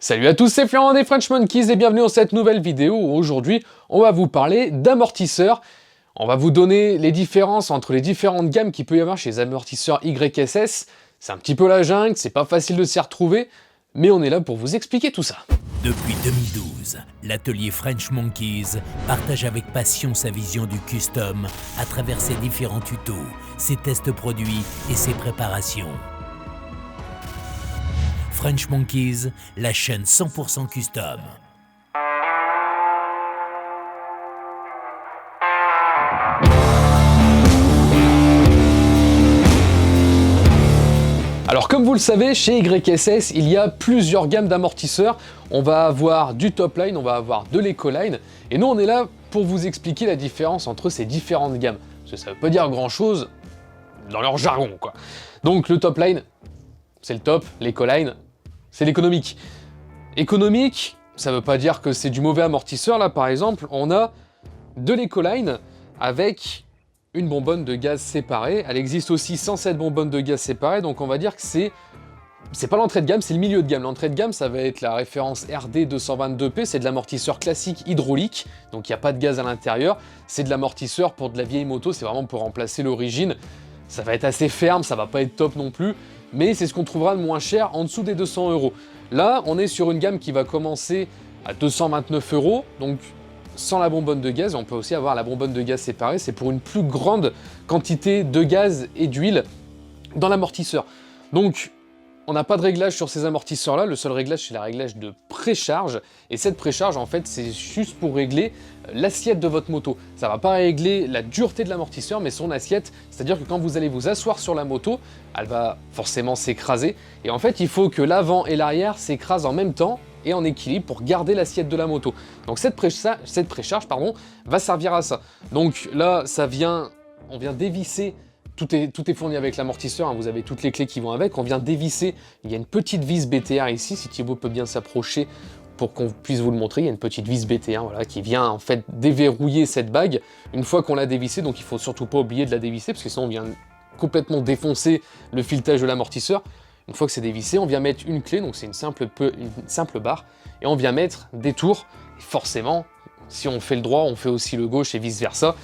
Salut à tous, c'est Florent des French Monkeys et bienvenue dans cette nouvelle vidéo où aujourd'hui on va vous parler d'amortisseurs. On va vous donner les différences entre les différentes gammes qu'il peut y avoir chez les amortisseurs YSS. C'est un petit peu la jungle, c'est pas facile de s'y retrouver, mais on est là pour vous expliquer tout ça. Depuis 2012, l'atelier French Monkeys partage avec passion sa vision du custom à travers ses différents tutos, ses tests produits et ses préparations. French Monkeys, la chaîne 100% custom. Alors comme vous le savez, chez YSS, il y a plusieurs gammes d'amortisseurs. On va avoir du top line, on va avoir de l'ecoline, et nous on est là pour vous expliquer la différence entre ces différentes gammes. Parce que ça veut pas dire grand chose dans leur jargon, quoi. Donc le top line, c'est le top, l'ecoline, c'est l'économique. Économique, ça veut pas dire que c'est du mauvais amortisseur. Là par exemple, on a de l'ecoline avec une bonbonne de gaz séparée. Elle existe aussi sans cette bonbonne de gaz séparée, donc on va dire que c'est pas l'entrée de gamme, c'est le milieu de gamme. L'entrée de gamme, ça va être la référence RD 222P, c'est de l'amortisseur classique hydraulique, donc il n'y a pas de gaz à l'intérieur. C'est de l'amortisseur pour de la vieille moto, c'est vraiment pour remplacer l'origine. Ça va être assez ferme, ça va pas être top non plus, mais c'est ce qu'on trouvera de moins cher en dessous des 200 €. Là, on est sur une gamme qui va commencer à 229 €, donc sans la bonbonne de gaz. On peut aussi avoir la bonbonne de gaz séparée, c'est pour une plus grande quantité de gaz et d'huile dans l'amortisseur. Donc, on n'a pas de réglage sur ces amortisseurs-là, le seul réglage, c'est le réglage de précharge, et cette précharge, en fait, c'est juste pour régler l'assiette de votre moto. Ça va pas régler la dureté de l'amortisseur, mais son assiette, c'est-à-dire que quand vous allez vous asseoir sur la moto, elle va forcément s'écraser, et en fait, il faut que l'avant et l'arrière s'écrasent en même temps, et en équilibre pour garder l'assiette de la moto. Donc cette précharge, va servir à ça. Donc là, on vient dévisser. Tout est fourni avec l'amortisseur, hein, vous avez toutes les clés qui vont avec, on vient dévisser, il y a une petite vis BTR ici, si Thibaut peut bien s'approcher pour qu'on puisse vous le montrer, il y a une petite vis BTR voilà, qui vient en fait déverrouiller cette bague une fois qu'on l'a dévissée, donc il faut surtout pas oublier de la dévisser, parce que sinon on vient complètement défoncer le filetage de l'amortisseur. Une fois que c'est dévissé, on vient mettre une clé, donc c'est une simple barre, et on vient mettre des tours, et forcément, si on fait le droit, on fait aussi le gauche et vice versa.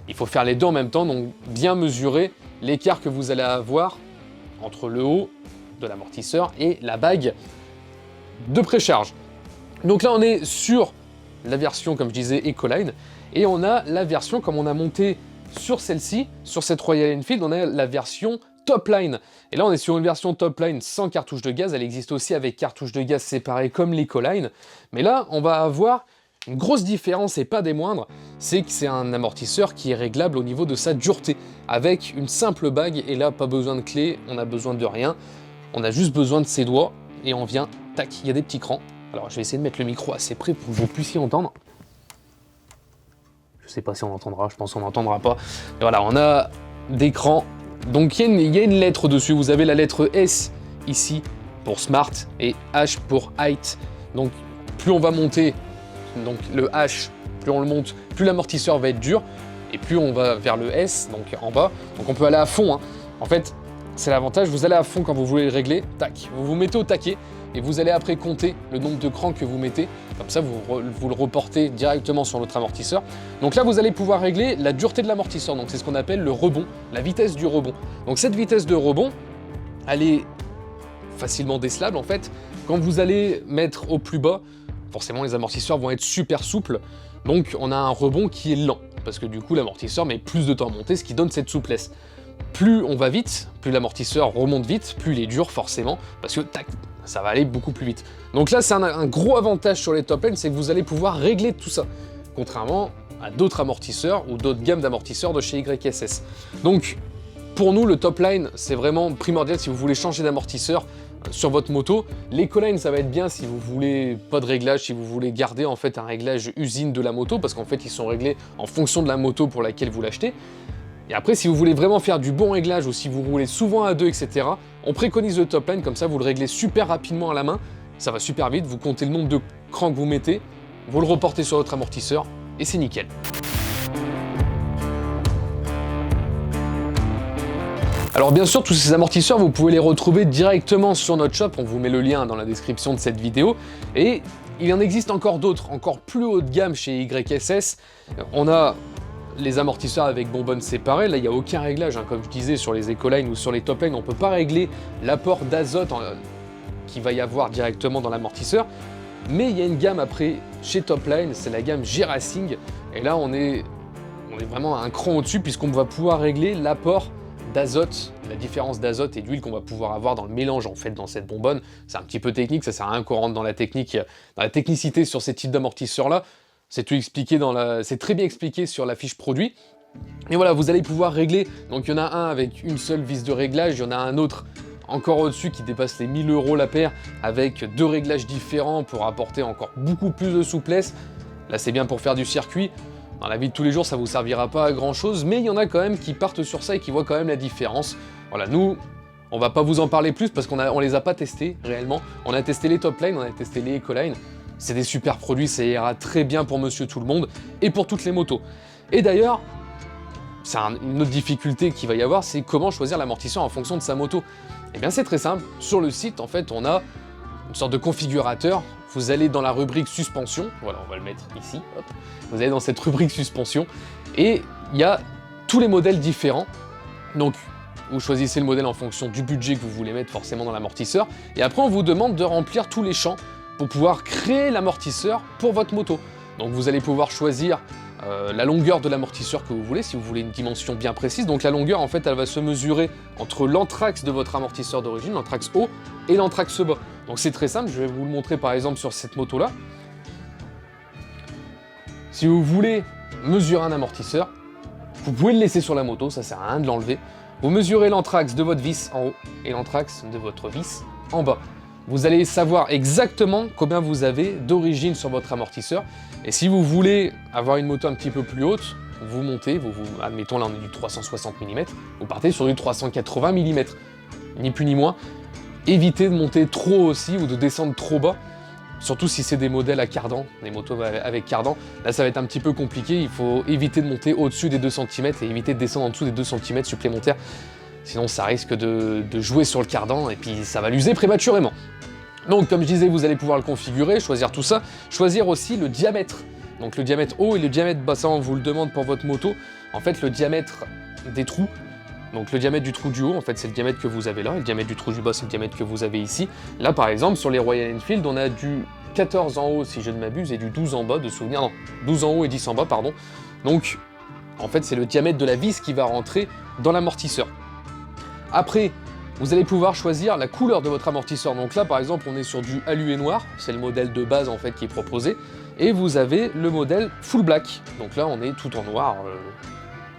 Il faut faire les deux en même temps, donc bien mesurer l'écart que vous allez avoir entre le haut de l'amortisseur et la bague de précharge. Donc là, on est sur la version, comme je disais, Ecoline, et on a la version, comme on a monté sur celle-ci, sur cette Royal Enfield, on a la version Top Line. Et là, on est sur une version Top Line sans cartouche de gaz, elle existe aussi avec cartouche de gaz séparée comme l'Ecoline, mais là, on va avoir une grosse différence et pas des moindres, c'est que c'est un amortisseur qui est réglable au niveau de sa dureté, avec une simple bague, et là pas besoin de clé, on a besoin de rien, on a juste besoin de ses doigts, et on vient, tac, il y a des petits crans. Alors je vais essayer de mettre le micro assez près pour que vous puissiez entendre. Je sais pas si on entendra, je pense qu'on n'entendra pas. Et voilà, on a des crans, donc il y a une lettre dessus, vous avez la lettre S ici pour Smart, et H pour Height, donc plus on va monter, donc le H, plus on le monte, plus l'amortisseur va être dur, et plus on va vers le S, donc en bas, donc on peut aller à fond, hein. En fait, c'est l'avantage, vous allez à fond quand vous voulez le régler, tac, vous vous mettez au taquet, et vous allez après compter le nombre de crans que vous mettez, comme ça vous le reportez directement sur votre amortisseur. Donc là, vous allez pouvoir régler la dureté de l'amortisseur, donc c'est ce qu'on appelle le rebond, la vitesse du rebond. Donc cette vitesse de rebond, elle est facilement décelable en fait, quand vous allez mettre au plus bas, forcément les amortisseurs vont être super souples, donc on a un rebond qui est lent, parce que du coup l'amortisseur met plus de temps à monter, ce qui donne cette souplesse. Plus on va vite, plus l'amortisseur remonte vite, plus il est dur forcément, parce que tac, ça va aller beaucoup plus vite. Donc là c'est un gros avantage sur les top line, c'est que vous allez pouvoir régler tout ça, contrairement à d'autres amortisseurs ou d'autres gammes d'amortisseurs de chez YSS. Donc pour nous le top line c'est vraiment primordial si vous voulez changer d'amortisseur sur votre moto. L'Ecoline ça va être bien si vous voulez pas de réglage, si vous voulez garder en fait un réglage usine de la moto, parce qu'en fait ils sont réglés en fonction de la moto pour laquelle vous l'achetez. Et après si vous voulez vraiment faire du bon réglage, ou si vous roulez souvent à deux, etc., on préconise le top line, comme ça vous le réglez super rapidement à la main, ça va super vite, vous comptez le nombre de crans que vous mettez, vous le reportez sur votre amortisseur, et c'est nickel. Alors bien sûr, tous ces amortisseurs, vous pouvez les retrouver directement sur notre shop, on vous met le lien dans la description de cette vidéo, et il en existe encore d'autres, encore plus haut de gamme chez YSS. On a les amortisseurs avec bonbonnes séparées, là il n'y a aucun réglage, hein. Comme je disais sur les Ecoline ou sur les Topline, on ne peut pas régler l'apport d'azote qu'il va y avoir directement dans l'amortisseur, mais il y a une gamme après chez Topline, c'est la gamme G-Racing, et là on est vraiment un cran au-dessus puisqu'on va pouvoir régler l'apport d'azote, la différence d'azote et d'huile qu'on va pouvoir avoir dans le mélange en fait dans cette bonbonne. C'est un petit peu technique, ça sert à rien qu'on rentre dans la technique, dans la technicité sur ces types d'amortisseurs là. C'est tout expliqué c'est très bien expliqué sur la fiche produit. Et voilà, vous allez pouvoir régler. Donc il y en a un avec une seule vis de réglage, il y en a un autre encore au-dessus qui dépasse les 1000 € la paire avec 2 réglages différents pour apporter encore beaucoup plus de souplesse. Là c'est bien pour faire du circuit. Dans la vie de tous les jours, ça vous servira pas à grand chose, mais il y en a quand même qui partent sur ça et qui voient quand même la différence. Voilà, nous, on va pas vous en parler plus parce qu'on les a pas testés réellement. On a testé les Topline, on a testé les Ecoline. C'est des super produits, ça ira très bien pour monsieur tout le monde et pour toutes les motos. Et d'ailleurs, c'est une autre difficulté qu'il va y avoir, c'est comment choisir l'amortisseur en fonction de sa moto. Eh bien c'est très simple, sur le site en fait on a une sorte de configurateur. Vous allez dans la rubrique suspension, voilà on va le mettre ici, hop. Vous allez dans cette rubrique suspension et il y a tous les modèles différents. Donc vous choisissez le modèle en fonction du budget que vous voulez mettre forcément dans l'amortisseur et après on vous demande de remplir tous les champs pour pouvoir créer l'amortisseur pour votre moto. Donc vous allez pouvoir choisir la longueur de l'amortisseur que vous voulez, si vous voulez une dimension bien précise. Donc la longueur, en fait, elle va se mesurer entre l'anthrax de votre amortisseur d'origine, l'anthrax haut, et l'anthrax bas. Donc c'est très simple, je vais vous le montrer par exemple sur cette moto-là. Si vous voulez mesurer un amortisseur, vous pouvez le laisser sur la moto, ça sert à rien de l'enlever. Vous mesurez l'anthrax de votre vis en haut et l'anthrax de votre vis en bas. Vous allez savoir exactement combien vous avez d'origine sur votre amortisseur. Et si vous voulez avoir une moto un petit peu plus haute, vous montez, admettons là on est du 360 mm, vous partez sur du 380 mm, ni plus ni moins. Évitez de monter trop haut aussi ou de descendre trop bas, surtout si c'est des modèles à cardan, des motos avec cardan. Là ça va être un petit peu compliqué, il faut éviter de monter au-dessus des 2 cm et éviter de descendre en dessous des 2 cm supplémentaires. Sinon ça risque de jouer sur le cardan et puis ça va l'user prématurément. Donc comme je disais, vous allez pouvoir le configurer, choisir tout ça, choisir aussi le diamètre. Donc le diamètre haut et le diamètre bas, ça on vous le demande pour votre moto. En fait le diamètre des trous, donc le diamètre du trou du haut, en fait c'est le diamètre que vous avez là, et le diamètre du trou du bas c'est le diamètre que vous avez ici. Là par exemple sur les Royal Enfield, on a du 14 en haut si je ne m'abuse et du 12 en bas de souvenir, non, 12 en haut et 10 en bas pardon. Donc en fait c'est le diamètre de la vis qui va rentrer dans l'amortisseur. Après, vous allez pouvoir choisir la couleur de votre amortisseur. Donc là, par exemple, on est sur du alu et noir. C'est le modèle de base, en fait, qui est proposé. Et vous avez le modèle full black. Donc là, on est tout en noir.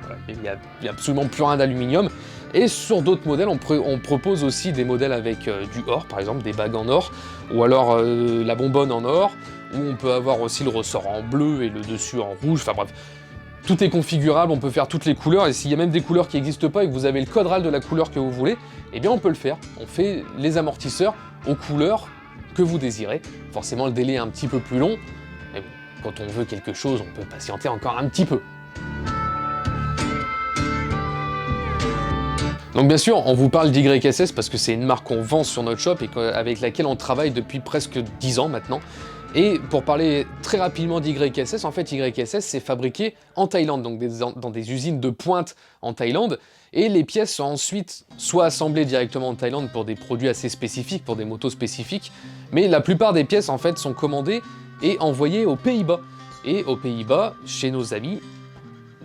Voilà, il n'y a absolument plus rien d'aluminium. Et sur d'autres modèles, on propose aussi des modèles avec du or, par exemple, des bagues en or. Ou alors la bonbonne en or. Ou on peut avoir aussi le ressort en bleu et le dessus en rouge. Enfin bref. Tout est configurable, on peut faire toutes les couleurs, et s'il y a même des couleurs qui n'existent pas et que vous avez le code RAL de la couleur que vous voulez, eh bien on peut le faire. On fait les amortisseurs aux couleurs que vous désirez. Forcément le délai est un petit peu plus long, mais bon, quand on veut quelque chose, on peut patienter encore un petit peu. Donc bien sûr, on vous parle d'YSS parce que c'est une marque qu'on vend sur notre shop et avec laquelle on travaille depuis presque 10 ans maintenant. Et pour parler très rapidement d'YSS, en fait YSS c'est fabriqué en Thaïlande, donc dans des usines de pointe en Thaïlande, et les pièces sont ensuite soit assemblées directement en Thaïlande pour des produits assez spécifiques, pour des motos spécifiques, mais la plupart des pièces en fait sont commandées et envoyées aux Pays-Bas. Et aux Pays-Bas, chez nos amis,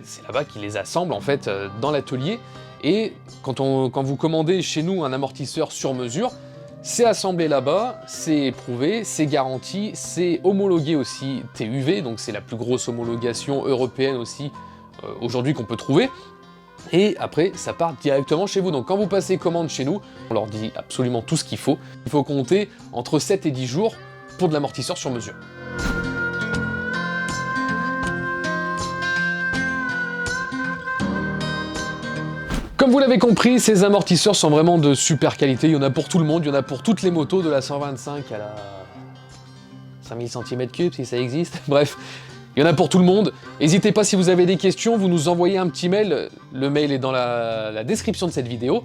c'est là-bas qu'ils les assemblent en fait dans l'atelier, et quand vous commandez chez nous un amortisseur sur mesure, c'est assemblé là-bas, c'est éprouvé, c'est garanti, c'est homologué aussi TÜV, donc c'est la plus grosse homologation européenne aussi aujourd'hui qu'on peut trouver. Et après, ça part directement chez vous. Donc quand vous passez commande chez nous, on leur dit absolument tout ce qu'il faut. Il faut compter entre 7 et 10 jours pour de l'amortisseur sur mesure. Comme vous l'avez compris, ces amortisseurs sont vraiment de super qualité. Il y en a pour tout le monde, il y en a pour toutes les motos, de la 125 à la 5000 cm3, si ça existe. Bref, Il y en a pour tout le monde. N'hésitez pas si vous avez des questions, vous nous envoyez un petit mail. Le mail est dans la description de cette vidéo.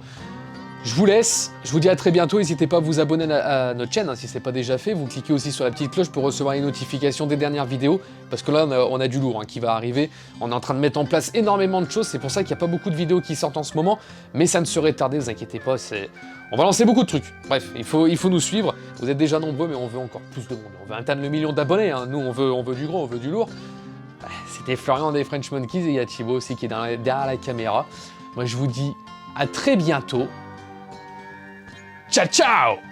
Je vous laisse, je vous dis à très bientôt. N'hésitez pas à vous abonner à notre chaîne si ce n'est pas déjà fait. Vous cliquez aussi sur la petite cloche pour recevoir les notifications des dernières vidéos. Parce que là, on a du lourd qui va arriver. On est en train de mettre en place énormément de choses. C'est pour ça qu'il n'y a pas beaucoup de vidéos qui sortent en ce moment. Mais ça ne serait tardé, ne vous inquiétez pas. On va lancer beaucoup de trucs. Bref, il faut nous suivre. Vous êtes déjà nombreux, mais on veut encore plus de monde. On veut atteindre le million d'abonnés. Nous, on veut du gros, on veut du lourd. C'était Florian des French Monkeys et il y a Thibaut aussi qui est derrière la caméra. Moi, je vous dis à très bientôt. Ciao, ciao!